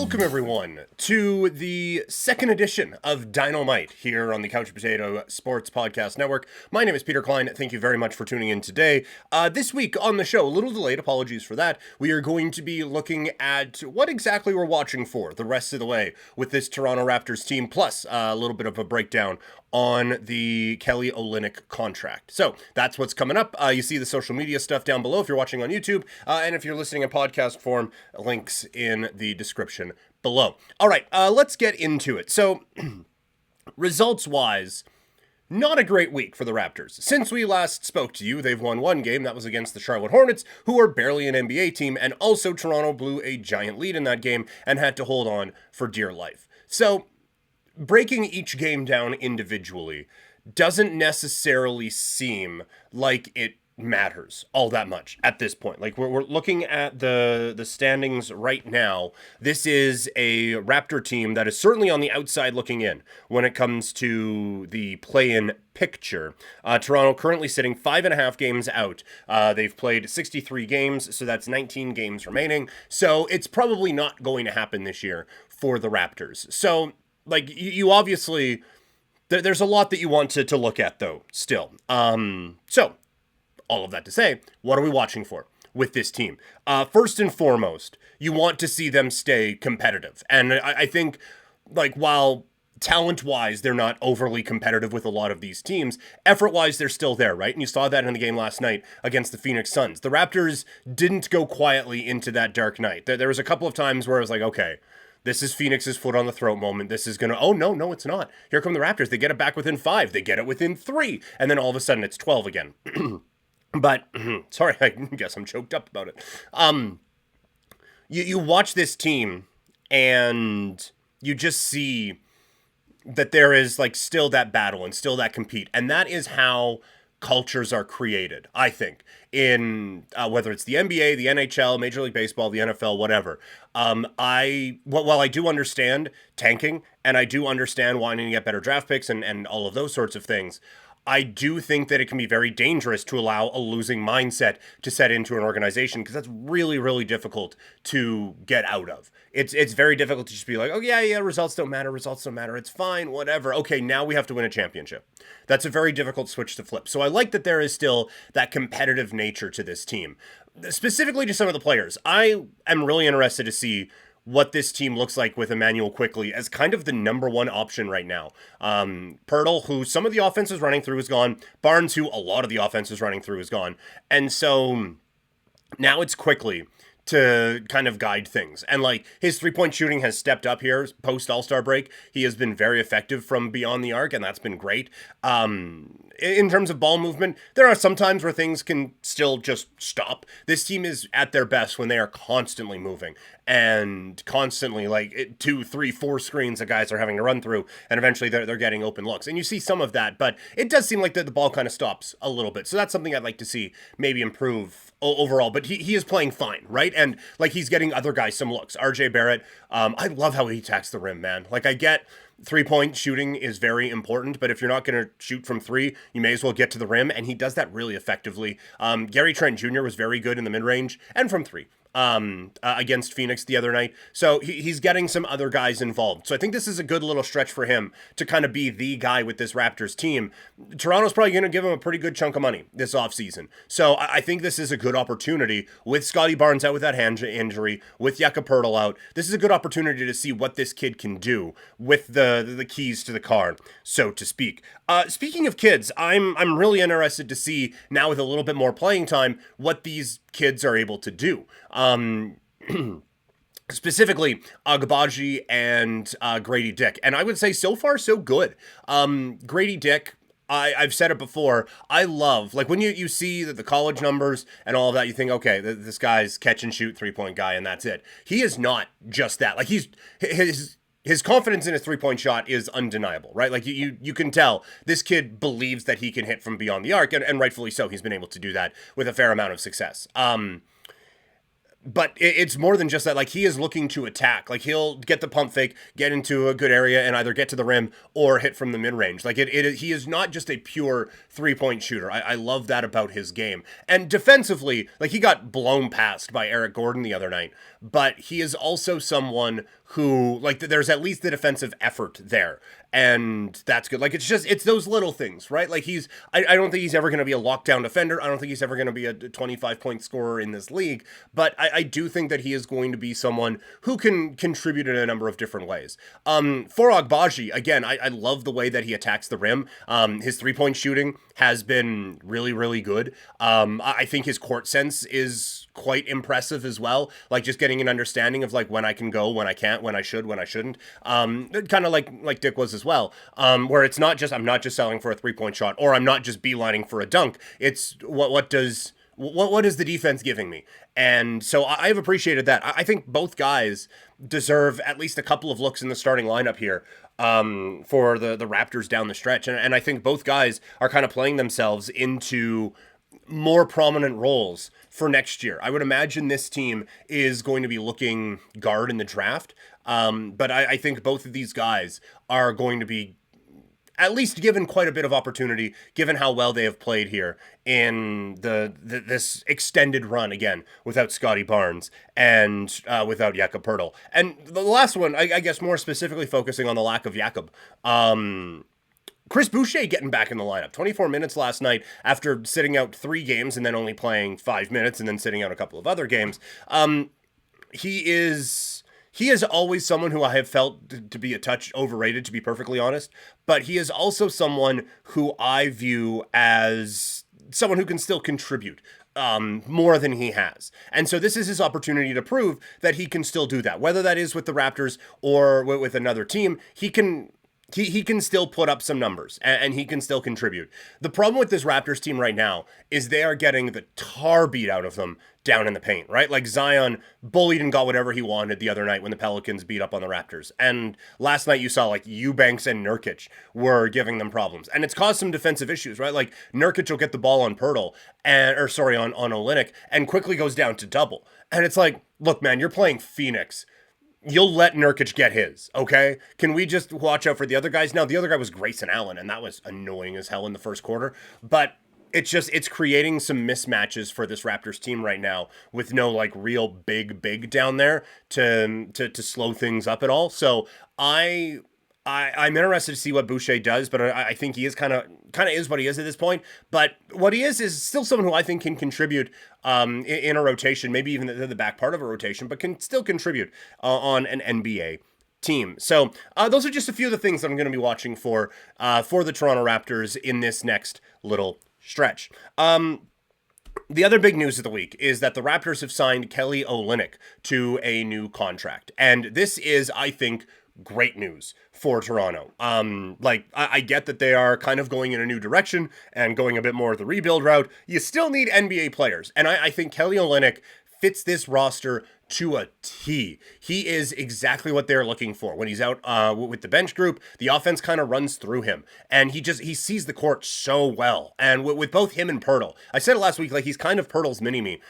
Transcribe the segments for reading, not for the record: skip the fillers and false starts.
Welcome, everyone, to the second edition of DinoMight here on the Couch Potato Sports Podcast Network. My name is Peter Klein. Thank you very much for tuning in today. This week on the show, a little delayed, apologies for that, we are going to be looking at what exactly we're watching for the rest of the way with this Toronto Raptors team, plus a little bit of a breakdown on the Kelly Olynyk contract. So that's what's coming up. You see the social media stuff down below if you're watching on YouTube, and if you're listening in podcast form, links in the description below. All right, let's get into it. So results-wise, not a great week for the Raptors. Since we last spoke to you, they've won one game. That was against the Charlotte Hornets, who are barely an NBA team, and also Toronto blew a giant lead in that game and had to hold on for dear life. So breaking each game down individually doesn't necessarily seem like it matters all that much at this point. Like we're looking at the standings right now. This is a Raptor team that is certainly on the outside looking in when it comes to the play-in picture. Toronto currently sitting 5.5 games out. They've played 63 games, so that's 19 games remaining. So it's probably not going to happen this year for the Raptors. So like you obviously, there's a lot that you want to look at though still. So all of that to say, what are we watching for with this team? First and foremost, you want to see them stay competitive. And I think, like, while talent-wise, they're not overly competitive with a lot of these teams, effort-wise, they're still there, right? And you saw that in the game last night against the Phoenix Suns. The Raptors didn't go quietly into that dark night. There was a couple of times where I was like, okay, this is Phoenix's foot on the throat moment. This is going to, oh, no, it's not. Here come the Raptors. They get it back within 5. They get it within 3. And then all of a sudden, it's 12 again. But, sorry, I guess I'm choked up about it. You watch this team, and you just see that there is, like, still that battle and still that compete. And that is how cultures are created, I think, in whether it's the NBA, the NHL, Major League Baseball, the NFL, whatever. While I do understand tanking, and I do understand wanting to get better draft picks and all of those sorts of things, I do think that it can be very dangerous to allow a losing mindset to set into an organization, because that's really, really difficult to get out of. It's very difficult to just be like, oh, yeah, results don't matter, it's fine, whatever. Okay, now we have to win a championship. That's a very difficult switch to flip. So I like that there is still that competitive nature to this team. Specifically to some of the players, I am really interested to see what this team looks like with Emmanuel Quickley as kind of the number one option right now. Pirtle, who some of the offense is running through, is gone. Barnes, who a lot of the offense is running through, is gone. And so now it's Quickley to kind of guide things. And like his three-point shooting has stepped up here post All-Star break. He has been very effective from beyond the arc, and that's been great. In terms of ball movement, there are some times where things can still just stop. This team is at their best when they are constantly moving and constantly like 2, 3, 4 screens that guys are having to run through, and eventually they're getting open looks. And you see some of that, but it does seem like the ball kind of stops a little bit. So that's something I'd like to see maybe improve overall, but he is playing fine, right? And like he's getting other guys some looks. RJ Barrett, I love how he attacks the rim, man. Like I get 3-point shooting is very important, but if you're not going to shoot from 3, you may as well get to the rim, and he does that really effectively. Gary Trent Jr. was very good in the mid-range and from 3. Against Phoenix the other night. So he's getting some other guys involved. So I think this is a good little stretch for him to kind of be the guy with this Raptors team. Toronto's probably going to give him a pretty good chunk of money this offseason. So I think this is a good opportunity with Scotty Barnes out with that hand injury, with Jakob Poeltl out. This is a good opportunity to see what this kid can do with the keys to the car, so to speak. Speaking of kids, I'm really interested to see now with a little bit more playing time what these kids are able to do. Specifically, Agbaji and Grady Dick. And I would say so far, so good. Grady Dick, I've said it before, I love, like when you see the college numbers and all of that, you think, okay, this guy's catch and shoot 3-point guy and that's it. He is not just that. Like his confidence in his 3-point shot is undeniable, right? Like you can tell this kid believes that he can hit from beyond the arc, and rightfully so. He's been able to do that with a fair amount of success. but it's more than just that. Like, he is looking to attack. Like, he'll get the pump fake, get into a good area, and either get to the rim or hit from the mid range. Like, he is not just a pure 3-point shooter. I love that about his game. And defensively, like, he got blown past by Eric Gordon the other night, but he is also someone who, like, there's at least the defensive effort there. And that's good. Like, it's those little things, right? Like, I don't think he's ever going to be a lockdown defender. I don't think he's ever going to be a 25-point scorer in this league. But I do think that he is going to be someone who can contribute in a number of different ways. For Agbaji, again, I love the way that he attacks the rim. His 3-point shooting has been really, really good. I think his court sense is quite impressive as well. Like, just getting an understanding of, like, when I can go, when I can't, when I should, when I shouldn't. Kind of like Dick was as well. Where it's not just, I'm not just selling for a 3-point shot, or I'm not just beelining for a dunk. It's what is the defense giving me? And so I've appreciated that. I think both guys deserve at least a couple of looks in the starting lineup here for the Raptors down the stretch. And I think both guys are kind of playing themselves into more prominent roles for next year. I would imagine this team is going to be looking guard in the draft. But I think both of these guys are going to be at least given quite a bit of opportunity, given how well they have played here in this extended run, again, without Scotty Barnes and without Jakob Poeltl. And the last one, I guess more specifically focusing on the lack of Jakob. Chris Boucher getting back in the lineup. 24 minutes last night after sitting out 3 games and then only playing 5 minutes and then sitting out a couple of other games. He is always someone who I have felt to be a touch overrated, to be perfectly honest. But he is also someone who I view as someone who can still contribute more than he has. And so this is his opportunity to prove that he can still do that. Whether that is with the Raptors or with another team, he can still put up some numbers and he can still contribute. The problem with this Raptors team right now is they are getting the tar beat out of them down in the paint, right? Like, Zion bullied and got whatever he wanted the other night when the Pelicans beat up on the Raptors. And last night you saw, like, Eubanks and Nurkic were giving them problems. And it's caused some defensive issues, right? Like, Nurkic will get the ball on Poeltl, on Olynyk, and quickly goes down to double. And it's like, look, man, you're playing Phoenix. You'll let Nurkic get his, okay? Can we just watch out for the other guys? Now, the other guy was Grayson Allen, and that was annoying as hell in the first quarter. But it's creating some mismatches for this Raptors team right now with no, like, real big down there to slow things up at all. So I'm interested to see what Boucher does, but I think he is kind of is what he is at this point. But what he is still someone who I think can contribute in a rotation, maybe even the back part of a rotation, but can still contribute on an NBA team. So those are just a few of the things that I'm going to be watching for the Toronto Raptors in this next little stretch. The other big news of the week is that the Raptors have signed Kelly Olynyk to a new contract. And this is, I think, great news for Toronto. I get that they are kind of going in a new direction and going a bit more of the rebuild route. You still need NBA players. And I think Kelly Olynyk fits this roster to a T. He is exactly what they're looking for. When he's out with the bench group, the offense kind of runs through him, and he sees the court so well. And with both him and Poeltl, I said it last week, like, he's kind of Poeltl's mini-me.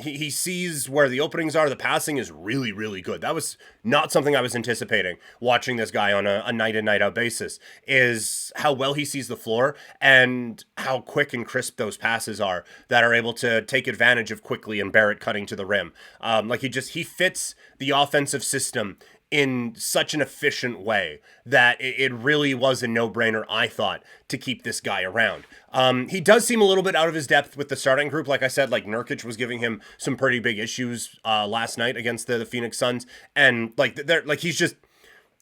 He sees where the openings are. The passing is really, really good. That was not something I was anticipating watching this guy on a night in, night out basis, is how well he sees the floor and how quick and crisp those passes are that are able to take advantage of Quickly and Barrett cutting to the rim. He fits the offensive system in such an efficient way that it really was a no-brainer, I thought, to keep this guy around. He does seem a little bit out of his depth with the starting group. Like I said, like, Nurkic was giving him some pretty big issues last night against the Phoenix Suns. And he's just,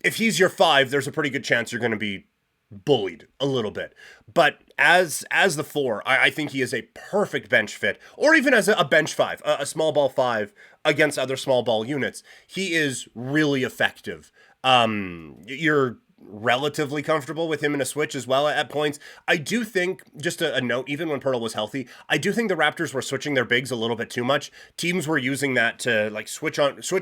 if he's your 5, there's a pretty good chance you're going to be bullied a little bit. But as the 4, I think he is a perfect bench fit, or even as a bench 5, a small ball 5 against other small ball units. He is really effective. You're relatively comfortable with him in a switch as well at points. I do think, just a note, even when Poeltl was healthy, I do think the Raptors were switching their bigs a little bit too much. Teams were using that to, like, switch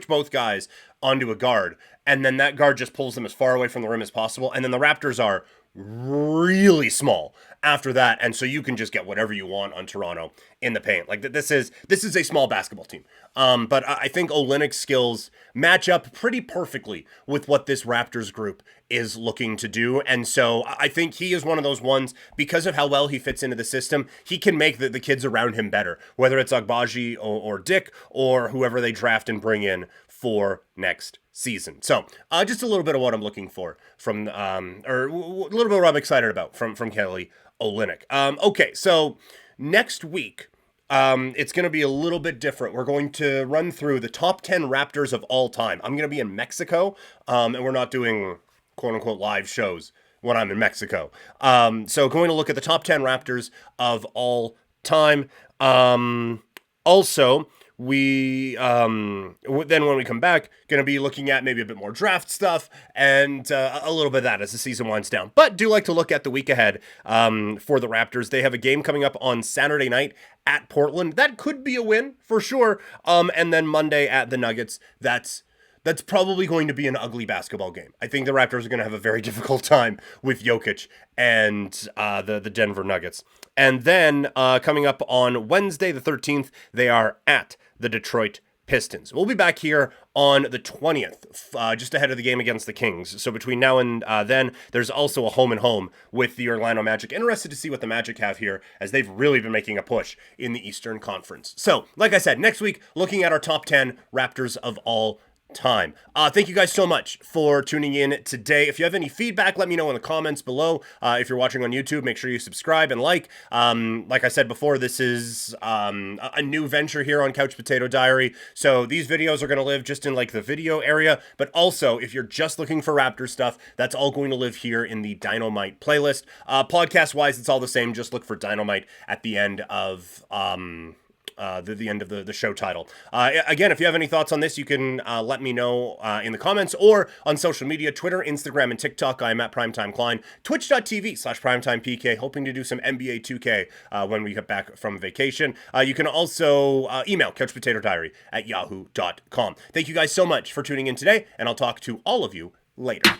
both guys onto a guard, and then that guard just pulls them as far away from the rim as possible, and then the Raptors are really small after that, and so you can just get whatever you want on Toronto in the paint. Like this is a small basketball team. But I think Olynyk's skills match up pretty perfectly with what this Raptors group is looking to do, and so I think he is one of those ones, because of how well he fits into the system. He can make the kids around him better, whether it's Agbaji or Dick or whoever they draft and bring in for next season. So just a little bit of what I'm looking for from, or a little bit of what I'm excited about from Kelly Olynyk. Okay, so next week, it's going to be a little bit different. We're going to run through the top 10 Raptors of all time. I'm going to be in Mexico, and we're not doing quote unquote live shows when I'm in Mexico. So going to look at the top 10 Raptors of all time. Also, we then when we come back, going to be looking at maybe a bit more draft stuff and a little bit of that as the season winds down. But do like to look at the week ahead for the Raptors. They have a game coming up on Saturday night at Portland. That could be a win for sure. And then Monday at the Nuggets. That's probably going to be an ugly basketball game. I think the Raptors are going to have a very difficult time with Jokic and the Denver Nuggets. And then coming up on Wednesday the 13th, they are at the Detroit Pistons. We'll be back here on the 20th, just ahead of the game against the Kings. So between now and then, there's also a home and home with the Orlando Magic. Interested to see what the Magic have here, as they've really been making a push in the Eastern Conference. So, like I said, next week, looking at our top 10 Raptors of all time. Thank you guys so much for tuning in today. If you have any feedback, let me know in the comments below. If you're watching on YouTube, make sure you subscribe and like. Like I said before, this is a new venture here on Couch Potato Diary. So these videos are going to live just in like the video area, but also if you're just looking for Raptor stuff, that's all going to live here in the DinoMight playlist. Podcast wise, it's all the same. Just look for DinoMight at the end of the end of the show title. Again, if you have any thoughts on this, you can let me know in the comments or on social media, Twitter, Instagram, and TikTok. I'm at Primetime Klein, twitch.tv/PrimetimePK, hoping to do some NBA 2K when we get back from vacation. You can also email couchpotatodiary@yahoo.com. Thank you guys so much for tuning in today, and I'll talk to all of you later.